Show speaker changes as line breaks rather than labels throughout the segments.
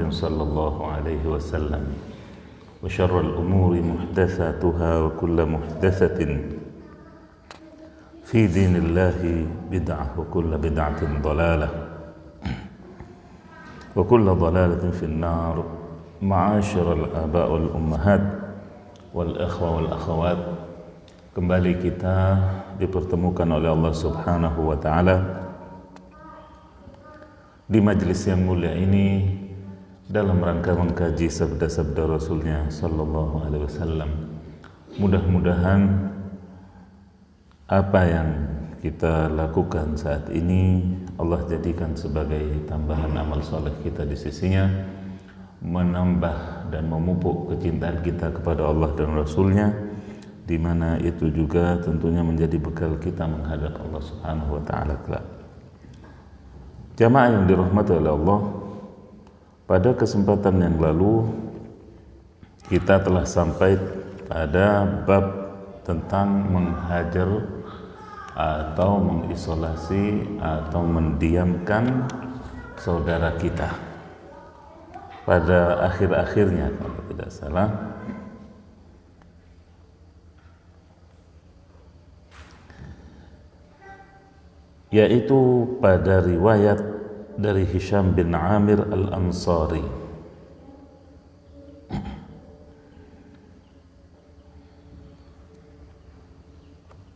صلى الله عليه وسلم وشر الأمور محدثاتها وكل محدثة في دين الله بدعة وكل بدعة ضلالة وكل ضلالة في النار. معاشر الآباء والأمهات والإخوة والأخوات, kembali kita dipertemukan oleh Allah Subhanahu wa Ta'ala di majelis yang mulia ini dalam rangka mengkaji sabda-sabda Rasulnya Sallallahu Alaihi Wasallam. Mudah-mudahan apa yang kita lakukan saat ini Allah jadikan sebagai tambahan amal soleh kita di sisinya, menambah dan memupuk kecintaan kita kepada Allah dan Rasulnya, di mana itu juga tentunya menjadi bekal kita menghadap Allah Subhanahu wa Ta'ala kelak. Jamaah yang dirahmati oleh Allah, pada kesempatan yang lalu kita telah sampai pada bab tentang menghajar atau mengisolasi atau mendiamkan saudara kita. Pada akhir-akhirnya kalau tidak salah, yaitu pada riwayat dari Hisham bin Amir al-Ansari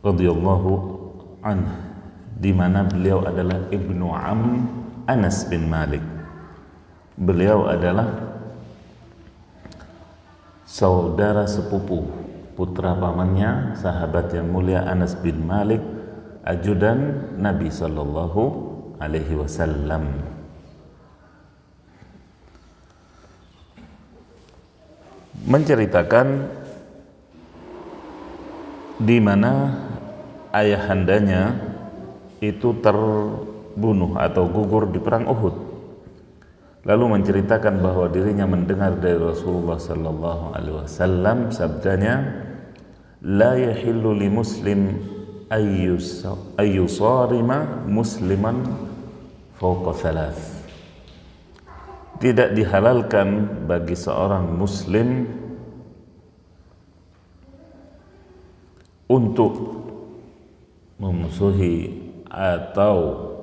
radhiyallahu anhu, di mana beliau adalah ibnu Anas bin Malik. Beliau adalah saudara sepupu putra pamannya sahabat yang mulia Anas bin Malik, ajudan Nabi Sallallahu Alaihi Wasallam. Menceritakan di mana ayahandanya itu terbunuh atau gugur di perang Uhud. Lalu menceritakan bahwa dirinya mendengar dari Rasulullah Sallallahu Alaihi Wasallam sabdanya, la yahillu li muslim ayyusarima musliman fawqa thalath. Tidak dihalalkan bagi seorang muslim untuk memusuhi atau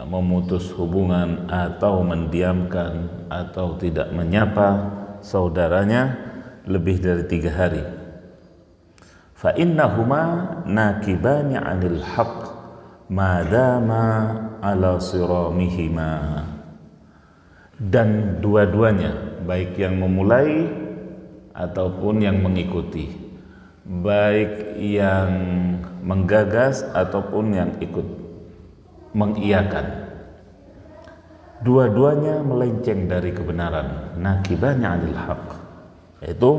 memutus hubungan atau mendiamkan atau tidak menyapa saudaranya lebih dari 3 hari. Fa innahuma nakibani 'anil haqq ma dama 'ala siramihima. Dan dua-duanya, baik yang memulai ataupun yang mengikuti, baik yang menggagas ataupun yang ikut mengiyakan, dua-duanya melenceng dari kebenaran. Nakibani 'anil haqq, yaitu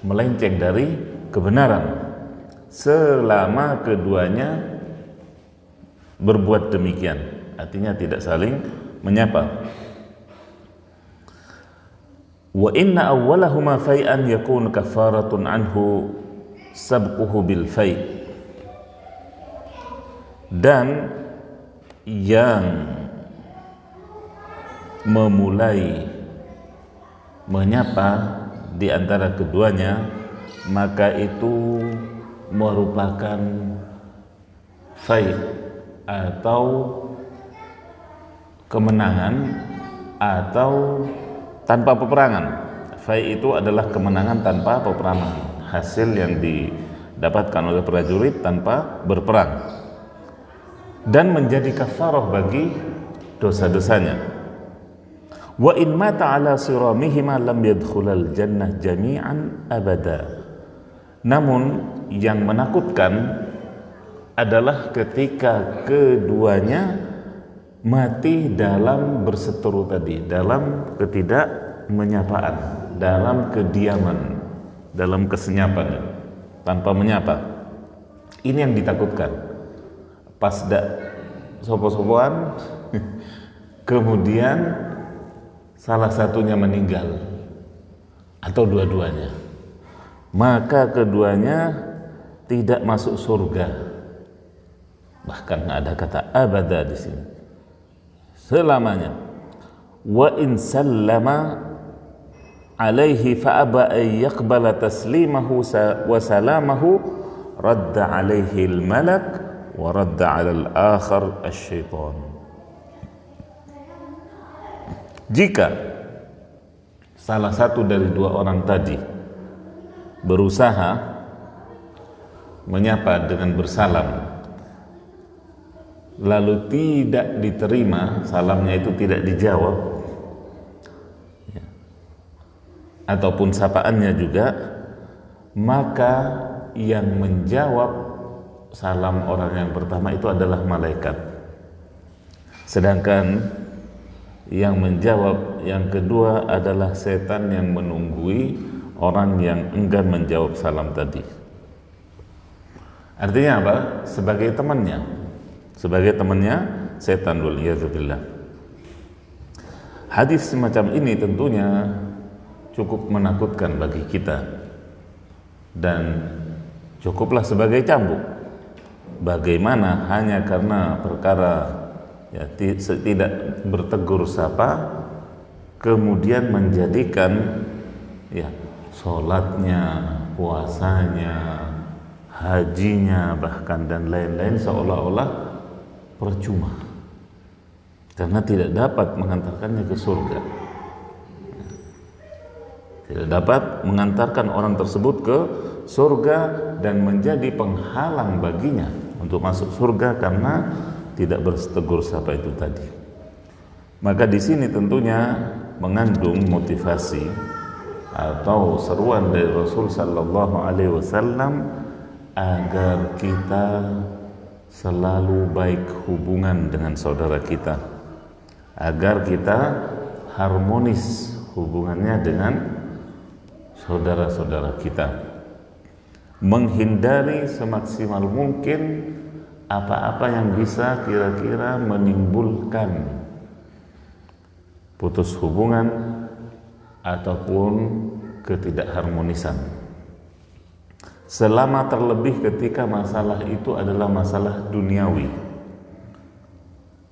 melenceng dari kebenaran selama keduanya berbuat demikian, artinya tidak saling menyapa. Wa inna awwalahuma fai'an yakun kafaratun anhu sabquhu bil fai'. Dan yang memulai menyapa di antara keduanya, maka itu merupakan fai' atau kemenangan atau tanpa peperangan. Fai' itu adalah kemenangan tanpa peperangan, hasil yang didapatkan oleh prajurit tanpa berperang, dan menjadi kafarah bagi dosa-dosanya. Wa in mata ala siramihima lam yadkhulal jannah jami'an abada. Namun yang menakutkan adalah ketika keduanya mati dalam berseteru tadi, dalam ketidakmenyapaan, dalam kediaman, dalam kesenyapan, tanpa menyapa. Ini yang ditakutkan. Pas sopo-sopoan kemudian salah satunya meninggal atau dua-duanya, maka keduanya tidak masuk surga. Bahkan ada kata abada di sini, selamanya. wa in sallama alaihi fa aba an yaqbala taslimahu wa salamahu radda alaihi al-malak wa radda 'ala al-akhar asy-syaitan. Jika salah satu dari dua orang tadi berusaha menyapa dengan bersalam lalu tidak diterima, salamnya itu tidak dijawab, ya, ataupun sapaannya juga, maka yang menjawab salam orang yang pertama itu adalah malaikat, sedangkan yang menjawab yang kedua adalah setan yang menunggui orang yang enggan menjawab salam tadi. Artinya apa? Sebagai temannya setan, waliyadzubillah. Hadis semacam ini tentunya cukup menakutkan bagi kita dan cukuplah sebagai cambuk. Bagaimana hanya karena perkara ya, tidak bertegur sapa kemudian menjadikan ya sholatnya, puasanya, hajinya bahkan dan lain-lain seolah-olah percuma karena tidak dapat mengantarkannya ke surga, tidak dapat mengantarkan orang tersebut ke surga dan menjadi penghalang baginya untuk masuk surga karena tidak bertegur sapa itu tadi. Maka di sini tentunya mengandung motivasi atau seruan dari Rasul sallallahu alaihi wasallam agar kita selalu baik hubungan dengan saudara kita, agar kita harmonis hubungannya dengan saudara-saudara kita, menghindari semaksimal mungkin apa-apa yang bisa kira-kira menimbulkan putus hubungan ataupun ketidakharmonisan, selama terlebih ketika masalah itu adalah masalah duniawi,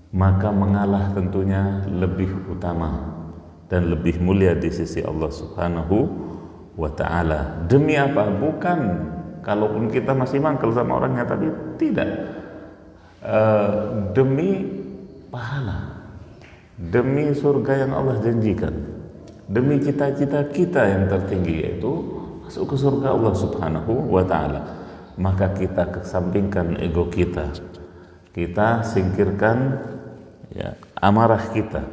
maka mengalah tentunya lebih utama dan lebih mulia di sisi Allah Subhanahu wa ta'ala. Demi apa? Bukan kalaupun kita masih mangkel sama orangnya, tapi tidak, demi pahala, demi surga yang Allah janjikan, demi cita-cita kita yang tertinggi yaitu masuk ke surga Allah Subhanahu wa ta'ala. Maka kita kesampingkan ego kita, kita singkirkan ya, amarah kita.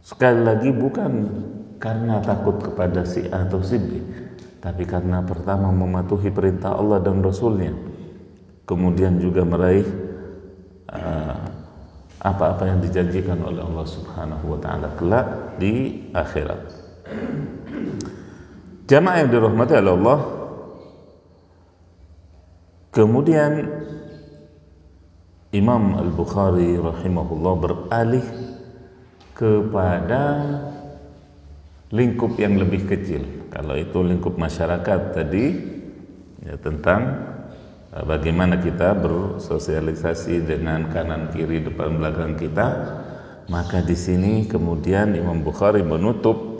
Sekali lagi bukan karena takut kepada si A atau si B, tapi karena pertama mematuhi perintah Allah dan Rasulnya, kemudian juga meraih apa-apa yang dijanjikan oleh Allah Subhanahu wa ta'ala kelak di akhirat. Jamaah yang dirahmati oleh Allah, kemudian Imam Al-Bukhari rahimahullah beralih kepada lingkup yang lebih kecil. Kalau itu lingkup masyarakat tadi ya, tentang bagaimana kita bersosialisasi dengan kanan kiri depan belakang kita, maka di sini kemudian Imam Bukhari menutup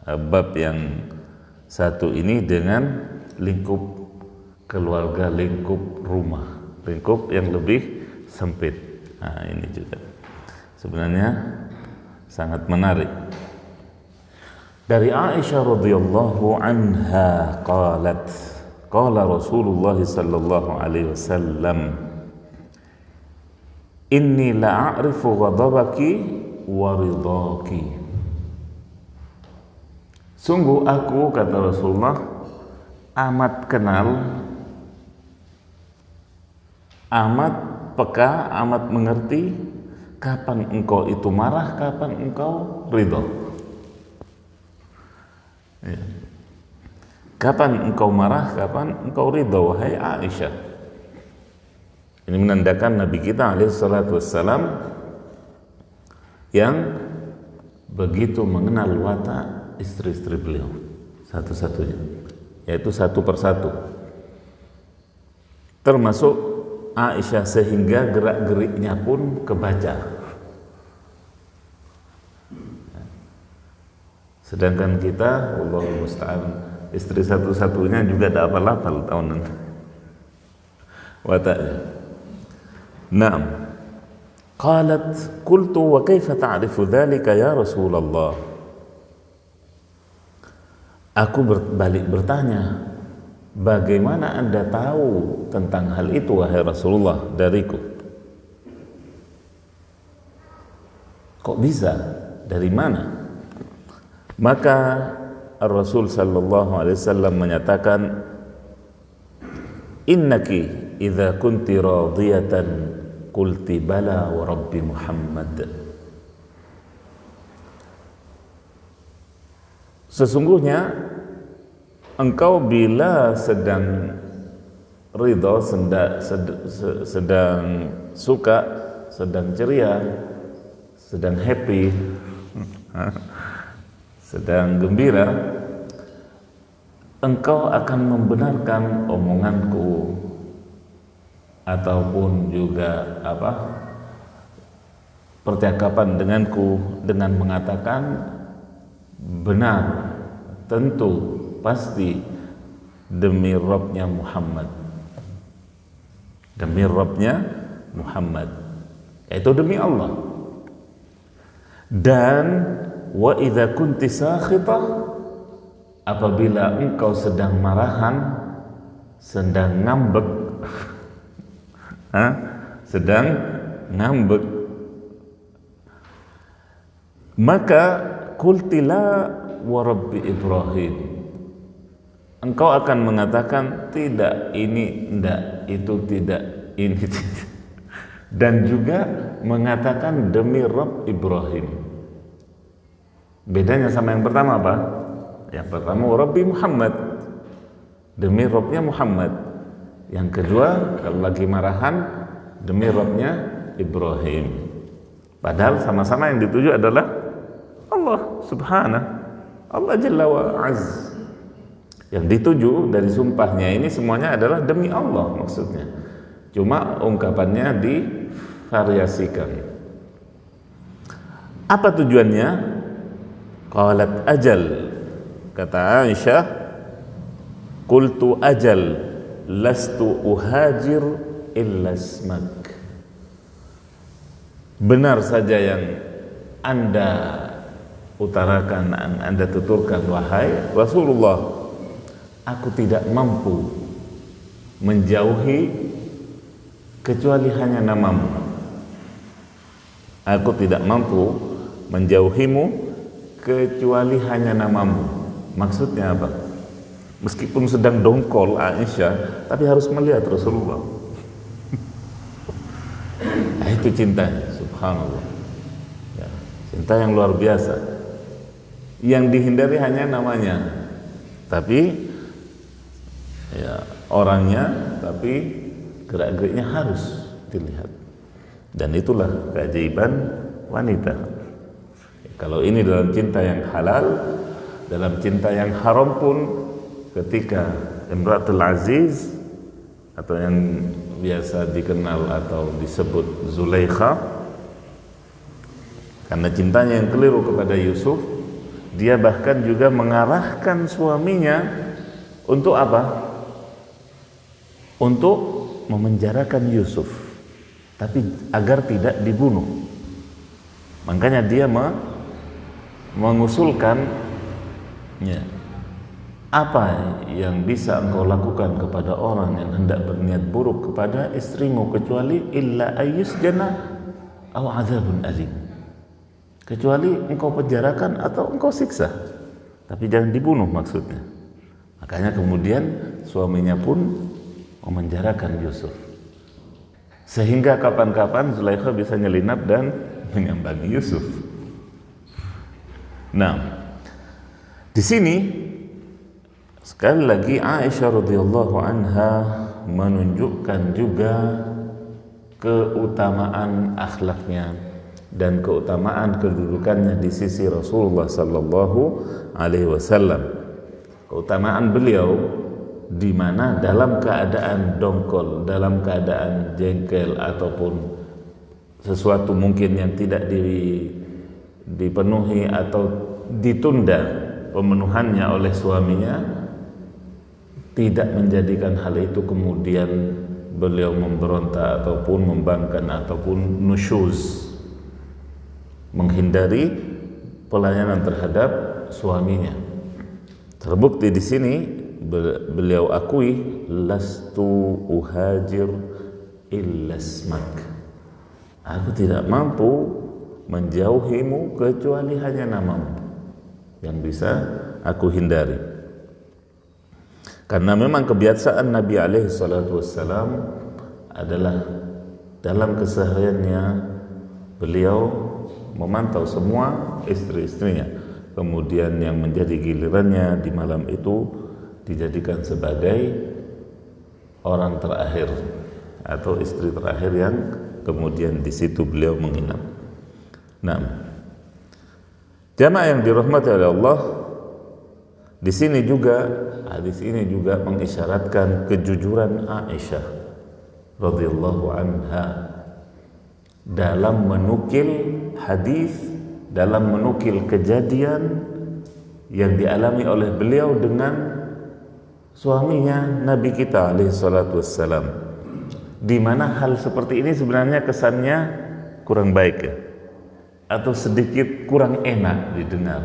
bab yang satu ini dengan lingkup keluarga, lingkup rumah, lingkup yang lebih sempit. Nah, ini juga sebenarnya sangat menarik. Dari Aisyah radhiyallahu anha qalat, qala Rasulullah sallallahu alaihi wasallam, inni la'arifu ghadabaki wa ridaki. Sungguh aku, kata Rasulullah, amat kenal, amat peka, amat mengerti kapan engkau itu marah, kapan engkau ridha. Ya. Kapan engkau marah, kapan engkau ridha, wahai Aisyah. Ini menandakan Nabi kita alaihi salatu wassalam yang begitu mengenal watak istri-istri beliau satu-satunya, yaitu satu persatu, termasuk Aisyah, sehingga gerak-geriknya pun kebaca. Sedangkan kita, Allahul musta'an, istri satu-satunya juga ada apal-apal tahunan wataknya. Naam. Qalat qultu wa kaifa ta'rifu dzalika ya Rasulullah. Aku balik bertanya, bagaimana Anda tahu tentang hal itu wahai Rasulullah dariku? Kok bisa? Dari mana? Maka Rasul sallallahu alaihi wasallam menyatakan, innaki idza kunti radiyatan qulti bala wa rabbi Muhammad. Sesungguhnya engkau bila sedang ridha, sedang suka, sedang ceria, sedang happy, sedang gembira, engkau akan membenarkan omonganku ataupun juga percakapan denganku dengan mengatakan benar, tentu, pasti demi Rabbnya Muhammad, demi Rabbnya Muhammad, yaitu demi Allah. Dan wa idza kunti sakhitah, apabila engkau sedang marahan, sedang ngambek, sedang ngambek, maka qultila wa rabbi Ibrahim, engkau akan mengatakan tidak, ini tidak, itu tidak, ini tidak, dan juga mengatakan demi Rabb Ibrahim. Bedanya sama yang pertama apa? Yang pertama Rabbi Muhammad, demi Rabbnya Muhammad. Yang kedua kalau lagi marahan demi Rabbnya Ibrahim. Padahal sama-sama yang dituju adalah Allah Subhanahu, Allah Jalla wa Az. Yang dituju dari sumpahnya ini semuanya adalah demi Allah maksudnya. Cuma ungkapannya divariasikan. Apa tujuannya? Qalat ajal, kata Aisyah, qultu ajal lastu uhajir illa ismak. Benar saja yang Anda utarakan, Anda tuturkan wahai Rasulullah, aku tidak mampu menjauhi kecuali hanya namamu. Aku tidak mampu menjauhimu kecuali hanya namamu. Maksudnya apa? Meskipun sedang dongkol Aisyah, tapi harus melihat Rasulullah. Nah, itu cintanya, subhanallah ya, cinta yang luar biasa, yang dihindari hanya namanya, tapi ya orangnya, tapi gerak-geriknya harus dilihat. Dan itulah keajaiban wanita. Kalau ini dalam cinta yang halal, dalam cinta yang haram pun, ketika Imratul Aziz atau yang biasa dikenal atau disebut Zulaikha, karena cintanya yang keliru kepada Yusuf, dia bahkan juga mengarahkan suaminya untuk apa? Untuk memenjarakan Yusuf, tapi agar tidak dibunuh. Makanya dia mengusulkan ya, apa yang bisa engkau lakukan kepada orang yang hendak berniat buruk kepada istrimu, kecuali illa ayyusjana aw adzabun alim, kecuali engkau penjarakan atau engkau siksa, tapi jangan dibunuh maksudnya. Makanya kemudian suaminya pun memenjarakan Yusuf, sehingga kapan-kapan Zulaikha bisa nyelinap dan menyambangi Yusuf. Nah, di sini sekali lagi Aisyah radhiyallahu anha menunjukkan juga keutamaan akhlaknya dan keutamaan kedudukannya di sisi Rasulullah sallallahu alaihi wasallam. Keutamaan beliau di mana dalam keadaan dongkol, dalam keadaan jengkel ataupun sesuatu mungkin yang tidak dipenuhi atau ditunda pemenuhannya oleh suaminya, tidak menjadikan hal itu kemudian beliau memberontak ataupun membangkang ataupun nusyuz, menghindari pelayanan terhadap suaminya. Terbukti di sini beliau akui, lastu uhajir illa ismak, aku tidak mampu menjauhimu kecuali hanya namamu yang bisa aku hindari. Karena memang kebiasaan Nabi alaihi salatu wassalam adalah dalam kesehariannya beliau memantau semua istri-istrinya, kemudian yang menjadi gilirannya di malam itu dijadikan sebagai orang terakhir atau istri terakhir yang kemudian di situ beliau menginap. Nah, jamaah yang dirahmati oleh Allah, di sini juga hadis ini juga mengisyaratkan kejujuran Aisyah radhiyallahu anha dalam menukil hadis, dalam menukil kejadian yang dialami oleh beliau dengan suaminya Nabi kita alaihi salatu wassalam, di mana hal seperti ini sebenarnya kesannya kurang baik ya, atau sedikit kurang enak didengar.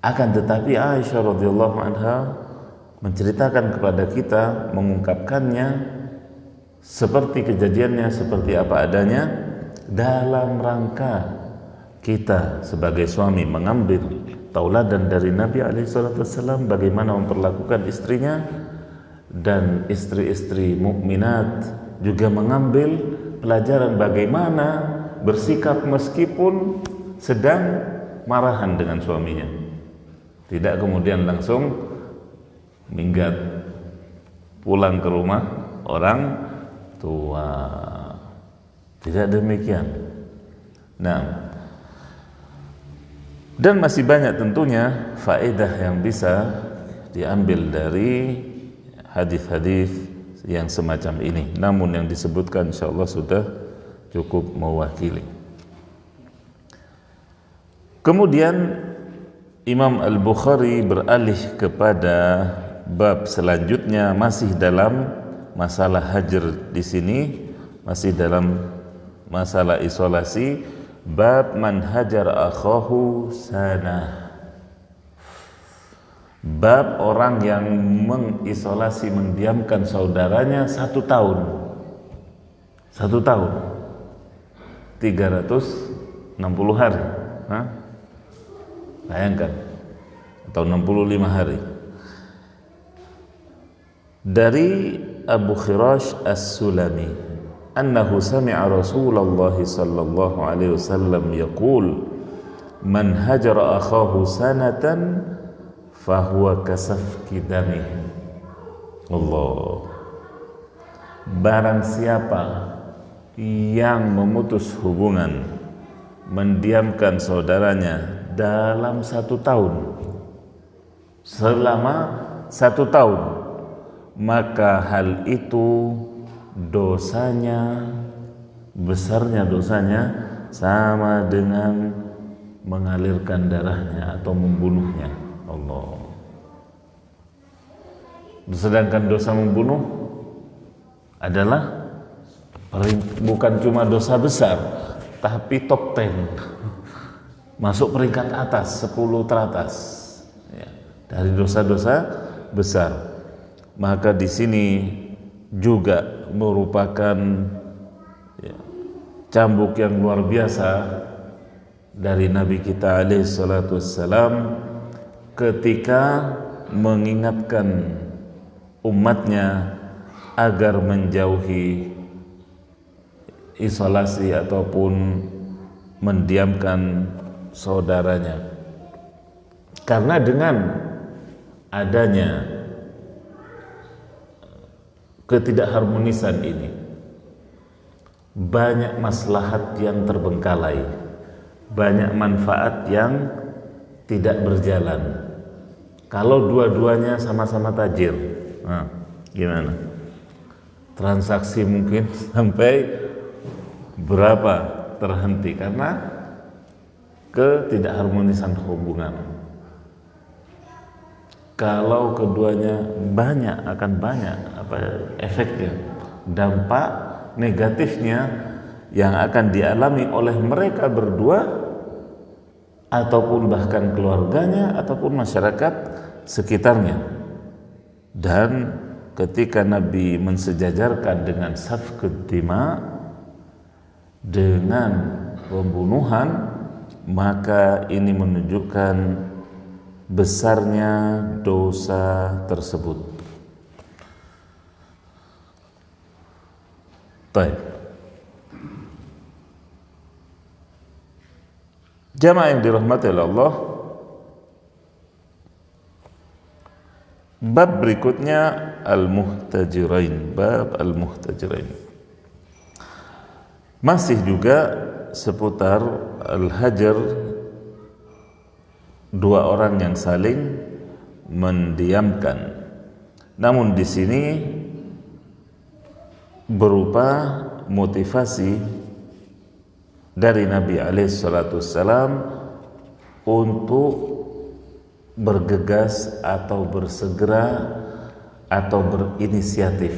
Akan tetapi Aisyah radhiyallahu anha menceritakan kepada kita, mengungkapkannya seperti kejadiannya, seperti apa adanya, dalam rangka kita sebagai suami mengambil tauladan dari Nabi SAW bagaimana memperlakukan istrinya, dan istri-istri mukminat juga mengambil pelajaran bagaimana bersikap meskipun sedang marahan dengan suaminya, tidak kemudian langsung minggat pulang ke rumah orang tua, tidak demikian. Nah, dan masih banyak tentunya faedah yang bisa diambil dari hadis-hadis yang semacam ini. Namun yang disebutkan insyaallah sudah cukup mewakili. Kemudian Imam Al-Bukhari beralih kepada bab selanjutnya, masih dalam masalah hajr di sini, masih dalam masalah isolasi. Bab man hajar akhahu sanah, bab orang yang mengisolasi, mendiamkan saudaranya 1 tahun. 1 tahun 360 hari, bayangkan, atau 65 hari. Dari Abu Khirash As-Sulami, annahu sami'a Rasulullah sallallahu alaihi wasallam yaqul man hajara akhahu sanatan fahuwa kasafki damih. Allah, barang siapa yang memutus hubungan, mendiamkan saudaranya dalam 1 tahun, selama 1 tahun, maka hal itu dosanya, besarnya dosanya sama dengan mengalirkan darahnya atau membunuhnya. Allah. Sedangkan dosa membunuh adalah bukan cuma dosa besar, tapi top 10, masuk peringkat atas, 10 teratas ya, dari dosa-dosa besar. Maka di sini juga merupakan cambuk yang luar biasa dari Nabi kita alaihi salatu wassalam ketika mengingatkan umatnya agar menjauhi isolasi ataupun mendiamkan saudaranya, karena dengan adanya ketidakharmonisan ini banyak maslahat yang terbengkalai, banyak manfaat yang tidak berjalan. Kalau dua-duanya sama-sama tajir, gimana? Transaksi mungkin sampai berapa terhenti karena ketidakharmonisan hubungan. Kalau keduanya akan banyak efeknya, dampak negatifnya yang akan dialami oleh mereka berdua ataupun bahkan keluarganya ataupun masyarakat sekitarnya. Dan ketika Nabi mensejajarkan dengan safkud dima, dengan pembunuhan, maka ini menunjukkan besarnya dosa tersebut. Baik. Jamaah yang dirahmati oleh Allah, bab berikutnya bab al-muhtajirain. Masih juga seputar al-hajar, dua orang yang saling mendiamkan. Namun di sini berupa motivasi dari Nabi alaihissalam untuk bergegas atau bersegera atau berinisiatif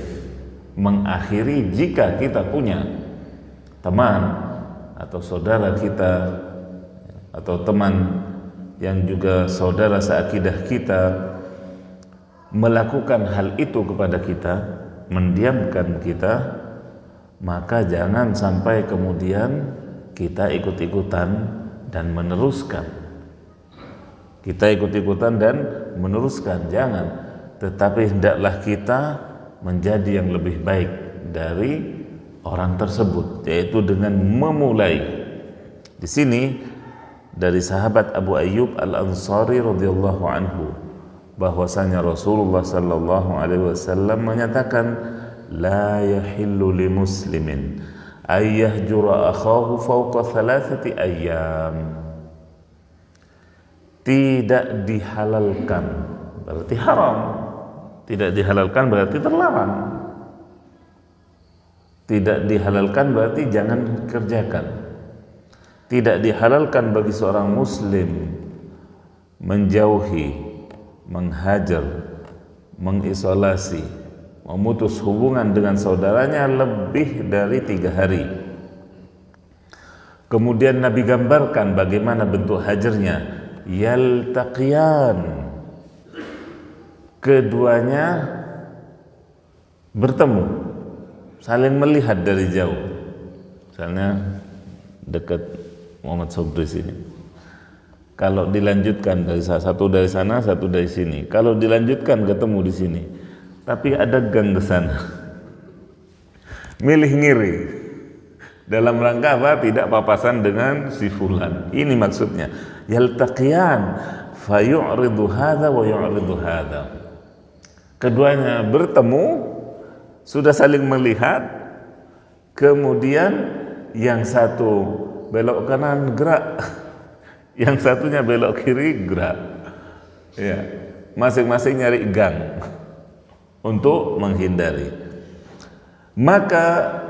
mengakhiri jika kita punya teman atau saudara kita atau teman yang juga saudara seakidah kita melakukan hal itu kepada kita, mendiamkan kita, maka jangan sampai kemudian kita ikut-ikutan dan meneruskan. Kita ikut-ikutan dan meneruskan, jangan. Tetapi hendaklah kita menjadi yang lebih baik dari orang tersebut, yaitu dengan memulai. Di sini dari sahabat Abu Ayyub Al-Ansari radhiyallahu anhu bahwasanya Rasulullah sallallahu alaihi wasallam menyatakan, la yahillu li muslimin ay yahjura akhahu fawqa 3 ayyam. Tidak dihalalkan berarti haram, tidak dihalalkan berarti terlarang, tidak dihalalkan berarti jangan kerjakan. Tidak dihalalkan bagi seorang muslim menjauhi, menghajar, mengisolasi, memutus hubungan dengan saudaranya lebih dari 3 hari. Kemudian Nabi gambarkan bagaimana bentuk hajarnya. Yaltaqiyan, keduanya bertemu, saling melihat dari jauh. Misalnya dekat Muhammad Sobri sini, kalau dilanjutkan dari satu dari sana, satu dari sini, kalau dilanjutkan ketemu di sini, tapi ada gang ke sana, milih ngiri dalam rangka apa? Tidak papasan dengan si fulan. Ini maksudnya yaltaqiyan fayu'ridu hadza wa yu'ridu hadza. Keduanya bertemu, sudah saling melihat, kemudian yang satu belok kanan gerak, yang satunya belok kiri gerak. Ya, masing-masing nyari gang untuk menghindari. Maka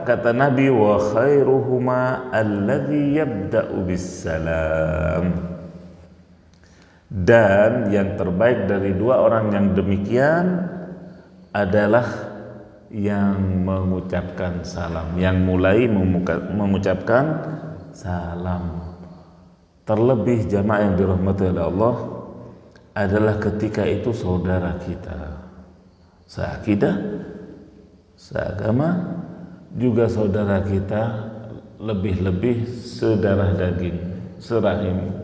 kata Nabi, wa khairuhuma alladhi yabda'u bis-salam. Dan yang terbaik dari dua orang yang demikian adalah yang mengucapkan salam, yang mulai mengucapkan salam. Terlebih jamaah yang dirahmati oleh Allah adalah ketika itu saudara kita seakidah, seagama, juga saudara kita, lebih-lebih sedarah daging, serahim.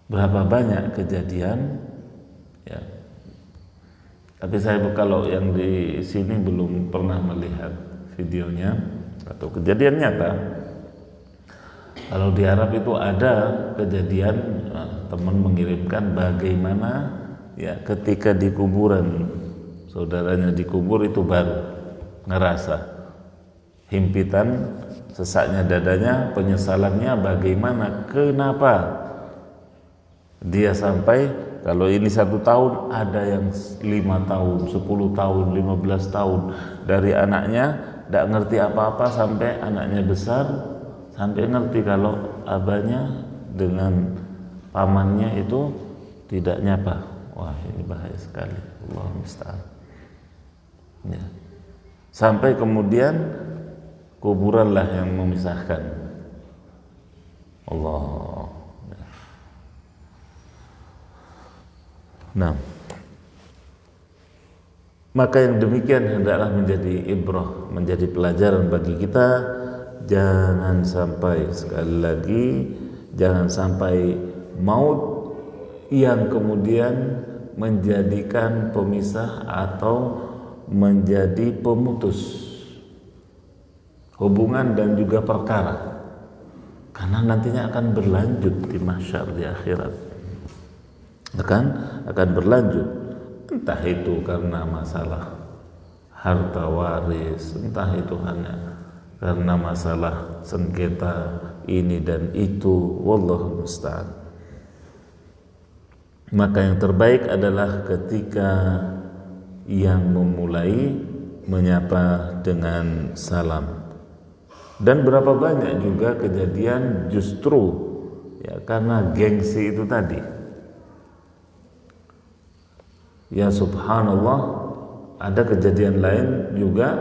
Berapa banyak kejadian ya. Tapi saya kalau yang di sini belum pernah melihat videonya atau kejadian nyata. Kalau di Arab itu ada kejadian teman mengirimkan bagaimana ya ketika di kuburan saudaranya dikubur itu baru ngerasa himpitan, sesaknya dadanya, penyesalannya bagaimana, kenapa dia sampai, kalau ini 1 tahun, ada yang 5 tahun, 10 tahun, 15 tahun. Dari anaknya tidak ngerti apa-apa sampai anaknya besar, sampai ngerti kalau abahnya dengan pamannya itu tidak nyapa. Wah, ini bahaya sekali. Allahu musta'an. Ya. Sampai kemudian kuburanlah yang memisahkan. Allah. Nah, maka yang demikian hendaklah menjadi ibrah, menjadi pelajaran bagi kita. Jangan sampai, sekali lagi, jangan sampai maut yang kemudian menjadikan pemisah atau menjadi pemutus hubungan dan juga perkara, karena nantinya akan berlanjut di mahsyar, di akhirat akan berlanjut, entah itu karena masalah harta waris, entah itu hanya karena masalah sengketa ini dan itu, wallahu musta'an. Maka yang terbaik adalah ketika yang memulai menyapa dengan salam. Dan berapa banyak juga kejadian justru ya karena gengsi itu tadi. Ya subhanallah, ada kejadian lain juga,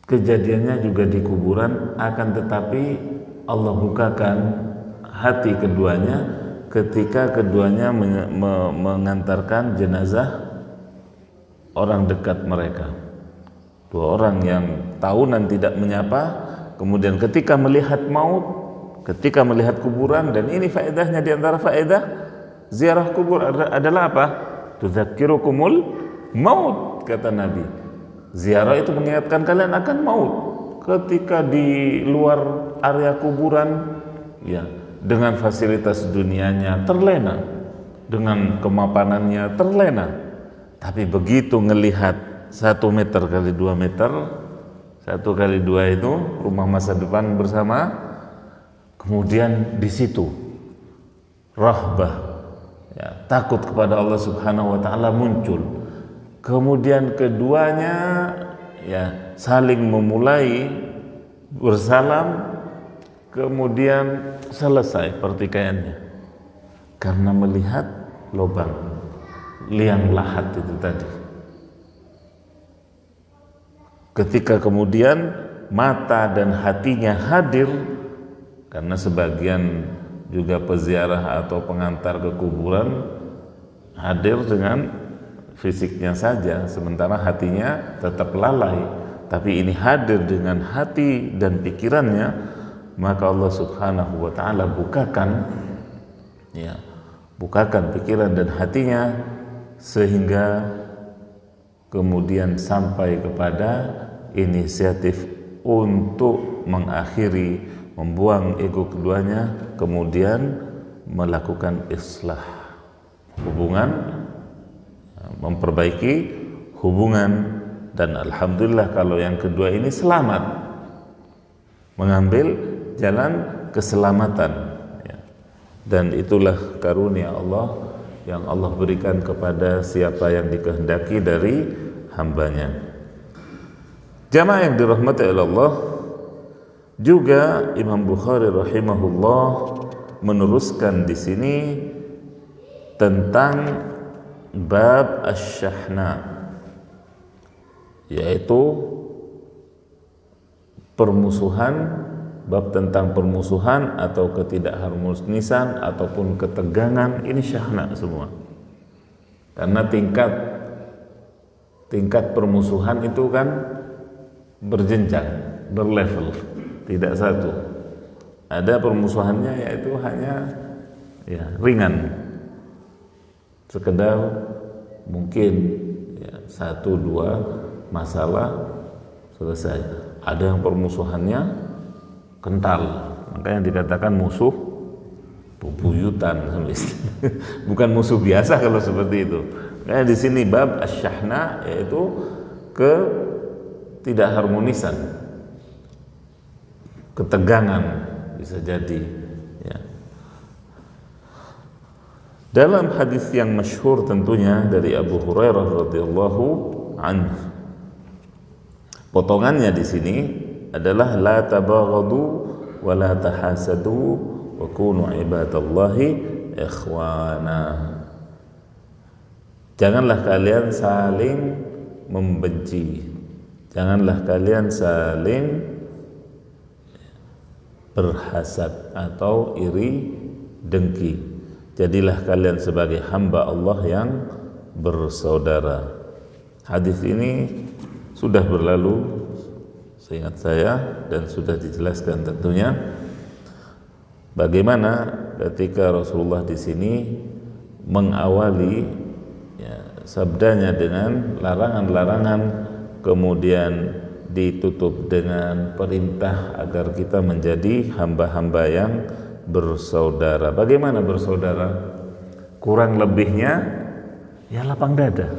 kejadiannya juga di kuburan, akan tetapi Allah bukakan hati keduanya ketika keduanya mengantarkan jenazah orang dekat mereka. Dua orang yang tahunan tidak menyapa, kemudian ketika melihat maut, ketika melihat kuburan, dan ini faedahnya, di antara faedah ziarah kubur adalah apa? Tudzakirukumul maut, kata Nabi. Ziarah itu mengingatkan kalian akan maut. Ketika di luar area kuburan, ya, dengan fasilitas dunianya terlena, dengan kemapanannya terlena. Tapi begitu ngelihat 1 meter kali 2 meter, 1 kali 2 itu rumah masa depan bersama, kemudian di situ rahbah, ya, takut kepada Allah Subhanahu wa taala muncul. Kemudian keduanya ya saling memulai bersalam, kemudian selesai pertikaiannya karena melihat lubang liang lahat itu tadi. Ketika kemudian mata dan hatinya hadir, karena sebagian juga peziarah atau pengantar ke kuburan hadir dengan fisiknya saja, sementara hatinya tetap lalai. Tapi ini hadir dengan hati dan pikirannya, maka Allah Subhanahu wa taala bukakan pikiran dan hatinya, sehingga kemudian sampai kepada inisiatif untuk mengakhiri, membuang ego keduanya, kemudian melakukan islah hubungan, memperbaiki hubungan. Dan alhamdulillah kalau yang kedua ini selamat, mengambil jalan keselamatan, ya. Dan itulah karunia Allah yang Allah berikan kepada siapa yang dikehendaki dari hambanya. Jamaah yang dirahmati oleh Allah, juga Imam Bukhari rahimahullah meneruskan di sini tentang bab asy-syahna, yaitu permusuhan, bab tentang permusuhan atau ketidakharmonisan ataupun ketegangan. Ini syahna semua, karena tingkat permusuhan itu kan berjenjang, berlevel, tidak satu. Ada permusuhannya yaitu hanya ya ringan, sekedar mungkin ya 1-2 masalah selesai. Ada yang permusuhannya kental, makanya dikatakan musuh bubuyutan, bukan musuh biasa kalau seperti itu. Nah, di sini bab asy-syahna yaitu ketidakharmonisan, ketegangan bisa jadi, ya. Dalam hadis yang masyhur tentunya dari Abu Hurairah radhiyallahu anhu, potongannya di sini adalah la tabaghadu wa la tahasadu wa kunu ibadallahi ikhwana. Janganlah kalian saling membenci, janganlah kalian saling berhasad atau iri dengki. Jadilah kalian sebagai hamba Allah yang bersaudara. Hadis ini sudah berlalu seingat saya dan sudah dijelaskan tentunya bagaimana ketika Rasulullah di sini mengawali sabdanya dengan larangan-larangan, kemudian ditutup dengan perintah agar kita menjadi hamba-hamba yang bersaudara. Bagaimana bersaudara? Kurang lebihnya ya lapang dada.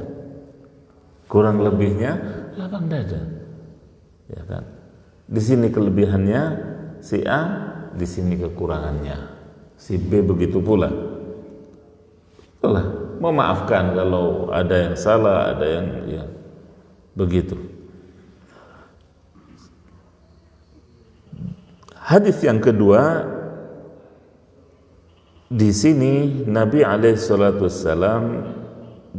Kurang lebihnya lapang dada. Ya kan? Di sini kelebihannya si A, di sini kekurangannya si B, begitu pula. Itulah, memaafkan kalau ada yang salah, ada yang ya begitu. Hadis yang kedua, di sini Nabi SAW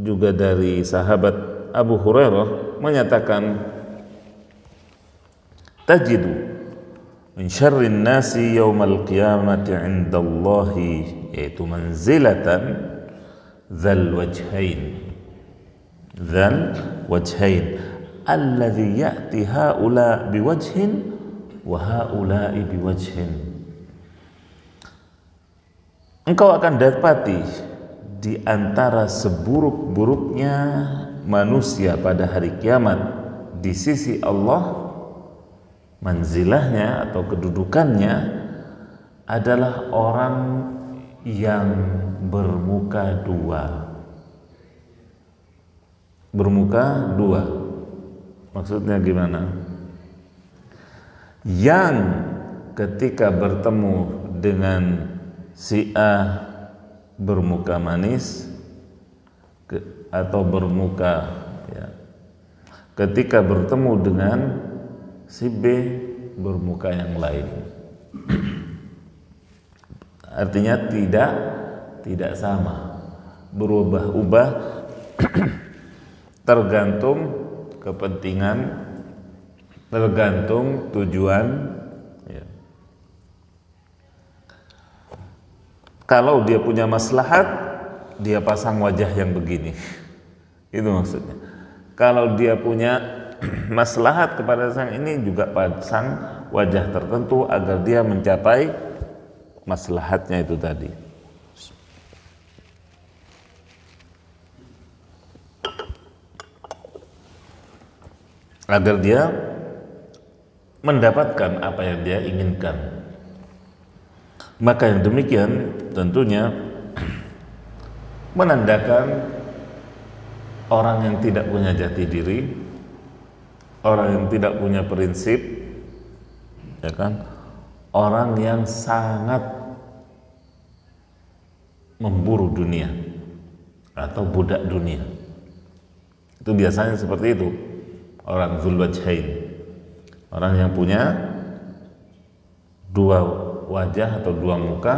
juga dari sahabat Abu Hurairah menyatakan, tajidu min syarrin nasi yaumal qiyamati indallahi, yaitu manzilatan dzal wajhain alladhi ya'ti haula biwajhin wa haula'i biwajhin. Engkau akan dapati di antara seburuk-buruknya manusia pada hari kiamat di sisi Allah, manzilahnya atau kedudukannya adalah orang yang bermuka dua. Bermuka dua maksudnya gimana? Yang ketika bertemu dengan si A bermuka manis atau bermuka ya, ketika bertemu dengan si B bermuka yang lain. Artinya tidak sama, berubah-ubah tergantung kepentingan, tergantung tujuan ya. Kalau dia punya maslahat, dia pasang wajah yang begini, itu maksudnya. Kalau dia punya maslahat kepada sang ini, juga pasang wajah tertentu agar dia mencapai maslahatnya itu tadi. Agar dia mendapatkan apa yang dia inginkan. Maka yang demikian tentunya menandakan orang yang tidak punya jati diri, orang yang tidak punya prinsip, ya kan? Orang yang sangat memburu dunia atau budak dunia. Itu biasanya seperti itu. Orang dzul wajhain, orang yang punya dua wajah atau dua muka,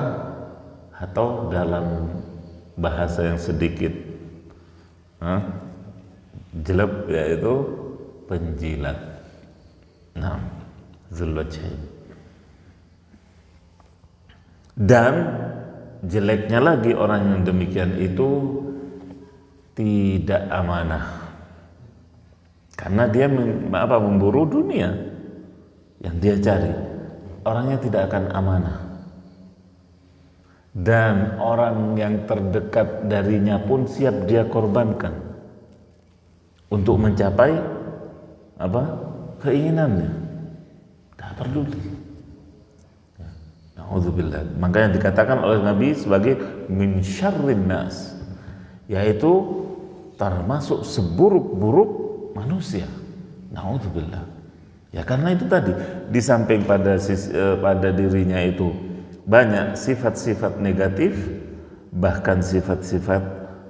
atau dalam bahasa yang sedikit jelek yaitu penjilat. Nah, dzul wajhain. Dan jeleknya lagi orang yang demikian itu tidak amanah, karena dia memburu dunia yang dia cari. Orangnya tidak akan amanah, dan orang yang terdekat darinya pun siap dia korbankan untuk mencapai keinginannya. Tak peduli. Na'udzubillah. Maka yang dikatakan oleh Nabi sebagai min syarrin nas, yaitu termasuk seburuk-buruk manusia. Na'udzubillah. Ya karena itu tadi, di samping pada dirinya itu banyak sifat-sifat negatif, bahkan sifat-sifat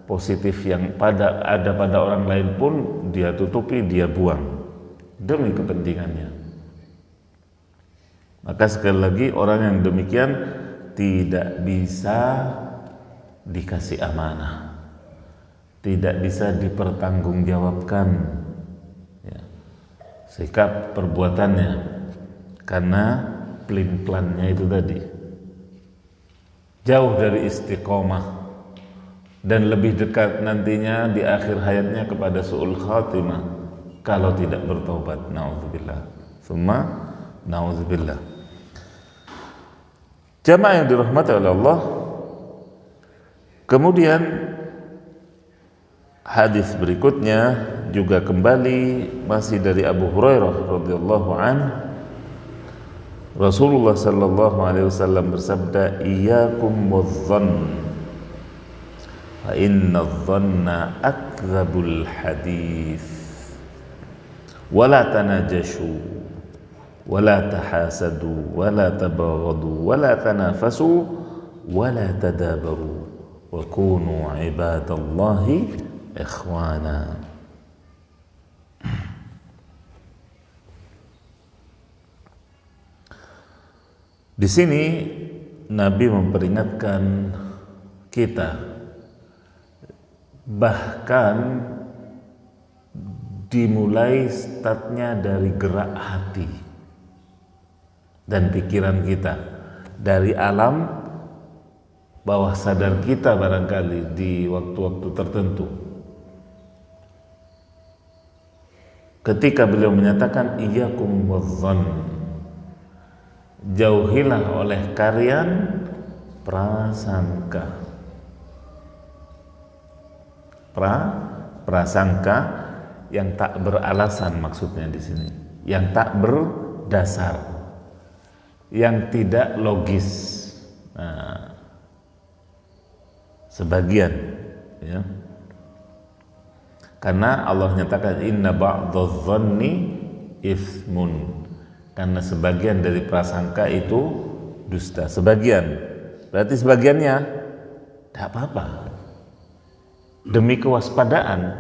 positif yang ada pada orang lain pun dia tutupi, dia buang demi kepentingannya. Maka sekali lagi orang yang demikian tidak bisa dikasih amanah, tidak bisa dipertanggungjawabkan ya, sikap perbuatannya, karena pelin-pelannya itu tadi jauh dari istiqomah dan lebih dekat nantinya di akhir hayatnya kepada su'ul khatimah kalau tidak bertobat. Na'udzubillah summa na'udzubillah. Jamaah yang dirahmati oleh Allah, kemudian hadis berikutnya juga kembali masih dari Abu Hurairah radhiyallahu anhu. Rasulullah sallallahu alaihi wasallam bersabda, "Iyyakum wadh-dhann, fa inna adh-dhanna akdzabul hadits, wa la tanajashu, wa la tahasadu, wa la tabaghadu, wa la tanafasu, wa la tadabaru, wa kunu ibadallahi ikhwana." Di sini Nabi memperingatkan kita, bahkan dimulai startnya dari gerak hati dan pikiran kita, dari alam bawah sadar kita barangkali di waktu-waktu tertentu. Ketika beliau menyatakan iyyakum wadh-dhann, jauhilah oleh kalian prasangka. Prasangka yang tak beralasan, maksudnya di sini, yang tak berdasar, yang tidak logis. Nah, sebagian, ya. Karena Allah nyatakan inna ba'dadh-dhanni itsmun. Karena sebagian dari prasangka itu dusta. Sebagian, berarti sebagiannya tidak apa-apa. Demi kewaspadaan,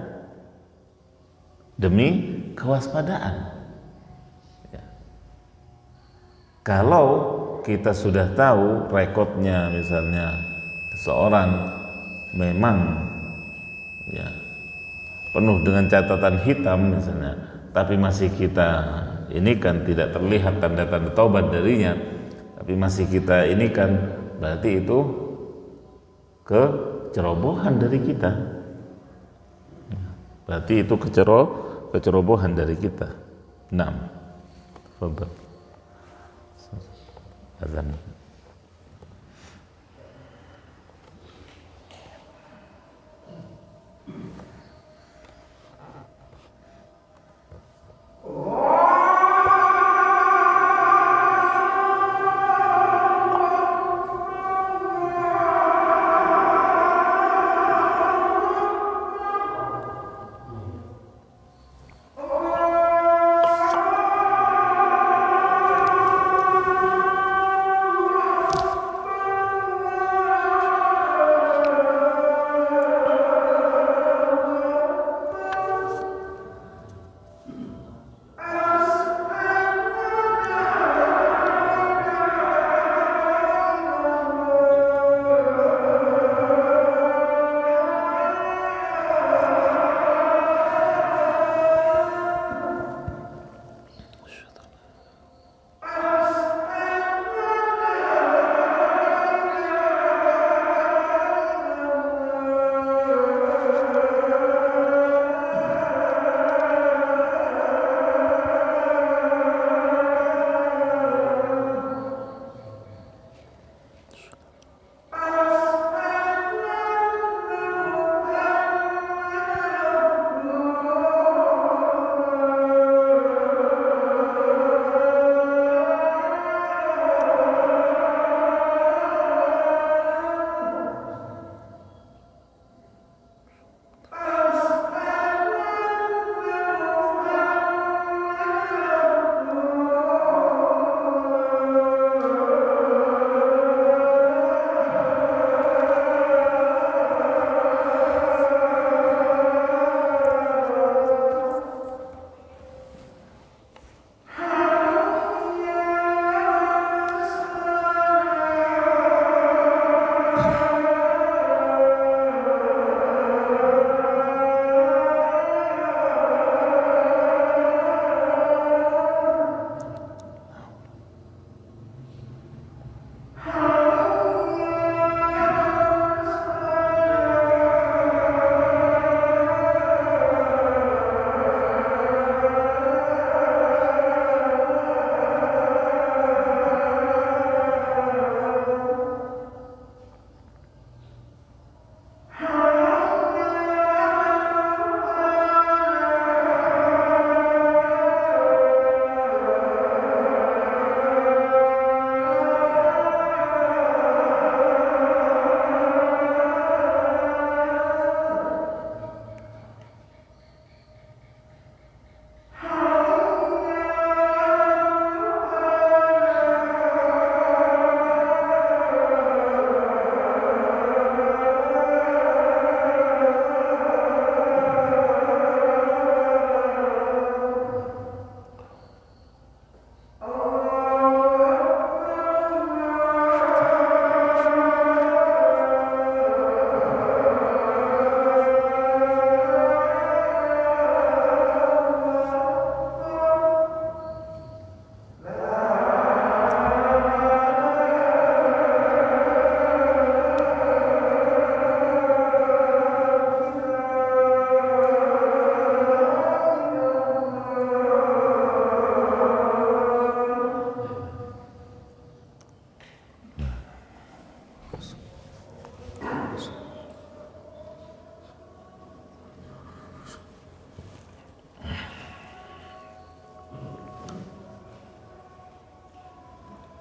demi kewaspadaan. Ya. Kalau kita sudah tahu rekodnya, misalnya seseorang memang ya penuh dengan catatan hitam misalnya, tapi masih kita ini kan tidak terlihat tanda-tanda taubat darinya, tapi masih kita ini kan, berarti itu kecerobohan dari kita. Berarti itu kecerobohan dari kita. 6. Fadhal. Azan.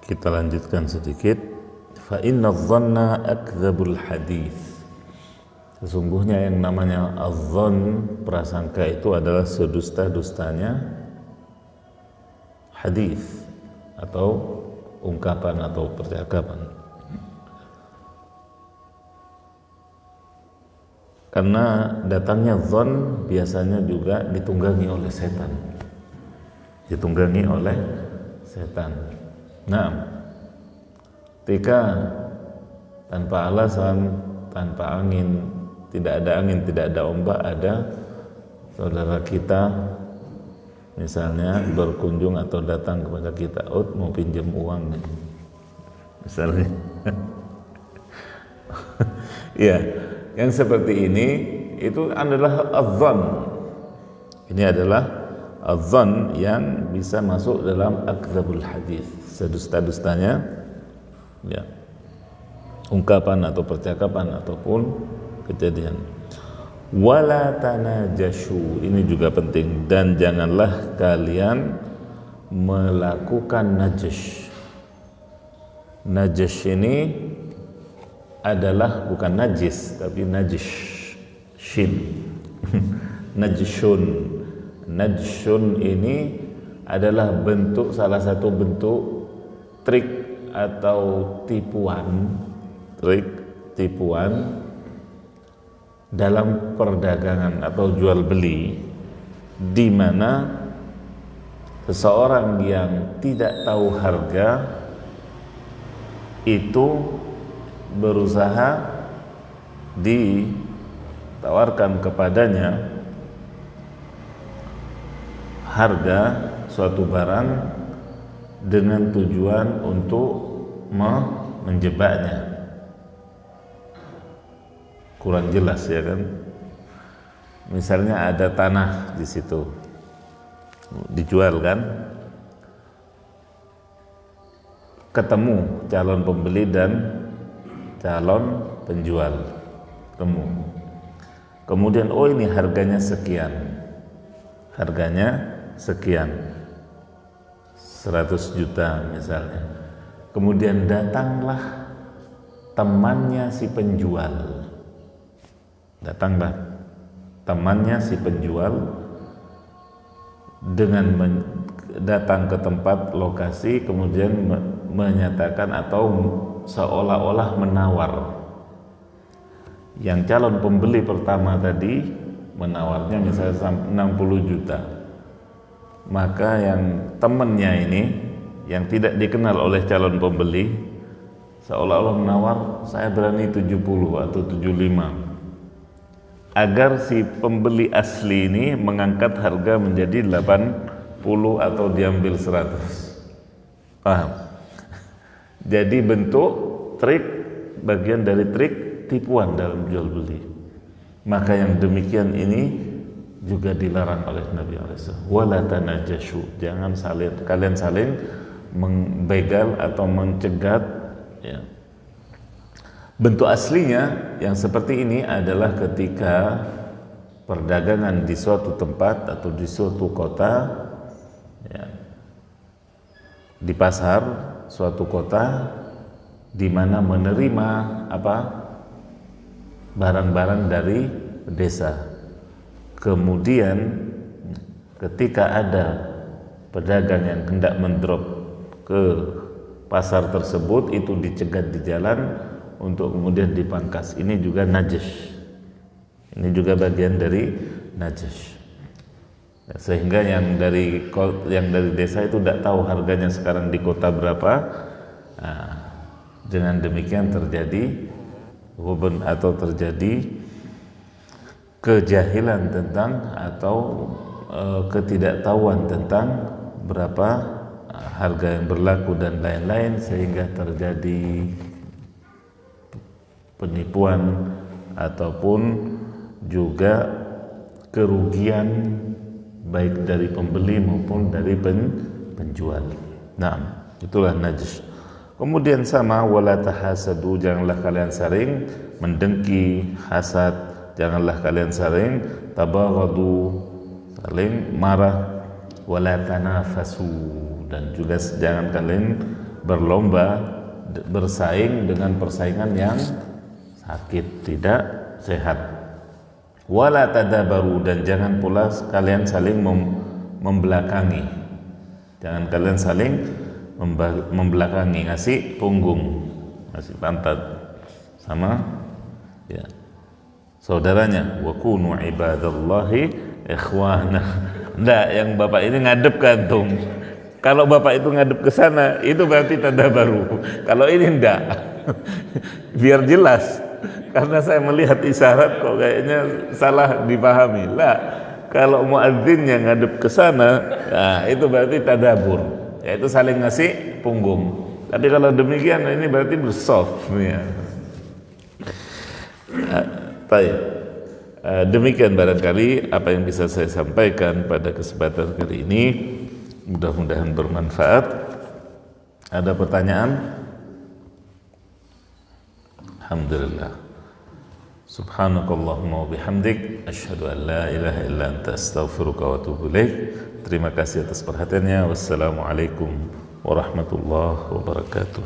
Kita lanjutkan sedikit. Fa inna dhanna akdzabul hadits. Sesungguhnya yang namanya adh-dhann, prasangka, itu adalah sedusta-dustanya hadis atau ungkapan atau percakapan. Karena datangnya dzan biasanya juga ditunggangi oleh setan. Ditunggangi oleh setan. Nah, ketika tanpa alasan, tanpa angin, tidak ada ombak, ada saudara kita misalnya berkunjung atau datang kepada kita, mau pinjam uang nih, misalnya. Ya, yang seperti ini itu adalah adh-dhann. Ini adalah adh-dhann yang bisa masuk dalam akdzabul hadits, sedusta-dustanya ya, ungkapan atau percakapan ataupun kejadian. Wala tanajashu, ini juga penting, dan janganlah kalian melakukan najash. Najash ini adalah bukan najis tapi najish, shin. Najshun. Najshun ini adalah bentuk, salah satu bentuk trik atau tipuan, dalam perdagangan atau jual beli, di mana seseorang yang tidak tahu harga itu berusaha ditawarkan kepadanya harga suatu barang dengan tujuan untuk menjebaknya. Kurang jelas ya kan? Misalnya ada tanah di situ dijual kan? Ketemu calon pembeli dan calon penjual, kemudian ini harganya sekian, 100 juta misalnya. Kemudian datanglah temannya si penjual, dengan datang ke tempat lokasi, kemudian menyatakan atau seolah-olah menawar. Yang calon pembeli pertama tadi menawarnya misalnya 60 juta, maka yang temannya ini yang tidak dikenal oleh calon pembeli seolah-olah menawar, saya berani 70 atau 75, agar si pembeli asli ini mengangkat harga menjadi 80 atau diambil 100. Paham? Jadi bentuk trik, bagian dari trik tipuan dalam jual beli. Maka yang demikian ini juga dilarang oleh Nabi SAW. Wala tanajashu, jangan kalian saling membegal atau mencegat ya. Bentuk aslinya yang seperti ini adalah ketika perdagangan di suatu tempat atau di suatu kota ya, di pasar suatu kota, di mana menerima barang-barang dari desa. Kemudian ketika ada pedagang yang hendak mendrop ke pasar tersebut, itu dicegat di jalan untuk kemudian dipangkas. Ini juga najash. Ini juga bagian dari najash. Sehingga yang dari desa itu tidak tahu harganya sekarang di kota berapa. Nah, dengan demikian terjadi kejahilan tentang atau ketidaktahuan tentang berapa harga yang berlaku dan lain-lain, sehingga terjadi penipuan ataupun juga kerugian baik dari pembeli maupun dari penjual. Nah, itulah najis. Kemudian sama wala tahasadu, janganlah kalian saling mendengki, hasad, janganlah kalian saling tabaghadu, saling marah, wala tanafasu, dan juga jangan kalian berlomba bersaing dengan persaingan yang sakit, tidak sehat. Wala tadabaru, dan jangan pula kalian saling membelakangi. Jangan kalian saling membelakangi, ngasih punggung, ngasih pantat sama ya saudaranya. Wa kunu ibadallahi ikhwana. Nggak, yang bapak ini ngadep ke antum. Kalau bapak itu ngadep ke sana, itu berarti tanda baru. Kalau ini enggak. Biar jelas. Karena saya melihat isyarat kok kayaknya salah dipahami. Lah, kalau muadzinnya ngadep ke sana, nah itu berarti tadabur. Yaitu saling ngasih punggung. Tapi kalau demikian ini berarti bersoft ya. Baik. Demikian barangkali apa yang bisa saya sampaikan pada kesempatan kali ini. Mudah-mudahan bermanfaat. Ada pertanyaan? Alhamdulillah. Subhanakallahumma wa bihamdik, asyhadu an la ilaha illa anta astaghfiruka wa atubu ilaik. Terima kasih atas perhatiannya. Wassalamualaikum warahmatullahi wabarakatuh.